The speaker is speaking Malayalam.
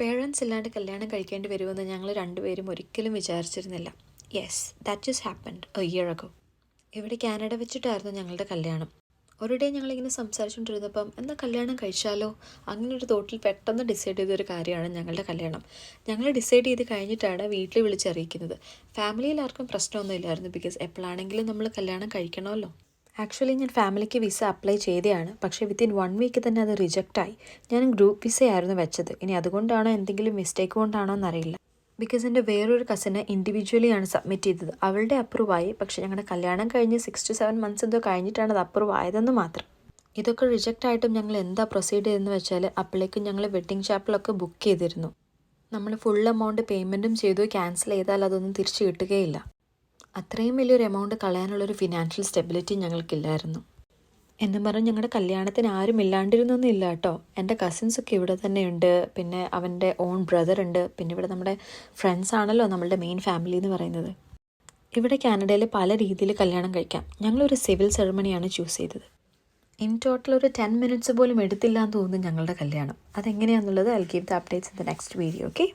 പേരൻസ് ഇല്ലാണ്ട് കല്യാണം കഴിക്കേണ്ടി വരുമെന്ന് ഞങ്ങൾ രണ്ടുപേരും ഒരിക്കലും വിചാരിച്ചിരുന്നില്ല. Yes, that just happened a year ago. ഇവിടെ കാനഡ വെച്ചിട്ടായിരുന്നു ഞങ്ങളുടെ കല്യാണം. ഒരു ഡേ ഞങ്ങളിങ്ങനെ സംസാരിച്ചുകൊണ്ടിരുന്നപ്പം എന്നാൽ കല്യാണം കഴിച്ചാലോ, അങ്ങനെ ഒരു തോട്ടിൽ പെട്ടെന്ന് ഡിസൈഡ് ചെയ്തൊരു കാര്യമാണ് ഞങ്ങളുടെ കല്യാണം. ഞങ്ങൾ ഡിസൈഡ് ചെയ്ത് കഴിഞ്ഞിട്ടാണ് വീട്ടിൽ വിളിച്ചറിയിക്കുന്നത്. ഫാമിലിയിൽ ആർക്കും പ്രശ്നമൊന്നും ഇല്ലായിരുന്നു, ബിക്കോസ് എപ്പോഴാണെങ്കിലും നമ്മൾ കല്യാണം കഴിക്കണമല്ലോ. ആക്ച്വലി ഞാൻ ഫാമിലിക്ക് വിസ അപ്ലൈ ചെയ്തതാണ്, പക്ഷേ വിത്തിൻ 1 വീക്ക് തന്നെ അത് റിജക്റ്റായി. ഞാൻ ഗ്രൂപ്പ് വിസയായിരുന്നു വെച്ചത്. ഇനി അതുകൊണ്ടാണോ എന്തെങ്കിലും മിസ്റ്റേക്ക് കൊണ്ടാണോ എന്നറിയില്ല. ബിക്കോസ് എൻ്റെ വേറൊരു കസിന് ഇൻഡിവിജ്വലിയാണ് സബ്മിറ്റ് ചെയ്തത്. അവളുടെ അപ്രൂവായി, പക്ഷേ ഞങ്ങളുടെ കല്യാണം കഴിഞ്ഞ് 6 to 7 months എന്തോ കഴിഞ്ഞിട്ടാണ് അത് അപ്രൂവ് ആയതെന്ന് മാത്രം. ഇതൊക്കെ റിജക്റ്റ് ആയിട്ടും ഞങ്ങൾ എന്താ പ്രൊസീഡ് ചെയ്തതെന്ന് വെച്ചാൽ, അപ്പോഴേക്കും ഞങ്ങൾ വെഡ്ഡിങ് ചാപ്പലൊക്കെ ബുക്ക് ചെയ്തിരുന്നു. നമ്മൾ ഫുൾ എമൗണ്ട് പേയ്മെൻറ്റും ചെയ്തു. ക്യാൻസൽ ചെയ്താൽ അതൊന്നും തിരിച്ച് കിട്ടുകയില്ല. അത്രയും വലിയൊരു എമൗണ്ട് കളയാനുള്ളൊരു ഫിനാൻഷ്യൽ സ്റ്റെബിലിറ്റി ഞങ്ങൾക്കില്ലായിരുന്നു. എന്നും പറഞ്ഞ് ഞങ്ങളുടെ കല്യാണത്തിന് ആരും ഇല്ലാണ്ടിരുന്നൊന്നും ഇല്ല കേട്ടോ. എൻ്റെ കസിൻസൊക്കെ ഇവിടെ തന്നെയുണ്ട്, പിന്നെ അവൻ്റെ ഓൺ ബ്രദർ ഉണ്ട്, പിന്നെ ഇവിടെ നമ്മുടെ ഫ്രണ്ട്സ് ആണല്ലോ നമ്മളുടെ മെയിൻ ഫാമിലി എന്ന് പറയുന്നത്. ഇവിടെ കാനഡയിൽ പല രീതിയിൽ കല്യാണം കഴിക്കാം. ഞങ്ങളൊരു സിവിൽ സെറമണിയാണ് ചൂസ് ചെയ്തത്. ഇൻ ടോട്ടൽ ഒരു 10 minutes പോലും എടുത്തില്ല എന്ന് തോന്നുന്നു ഞങ്ങളുടെ കല്യാണം. അതെങ്ങനെയാണെന്നുള്ളത് I give the updates in the next video. Okay.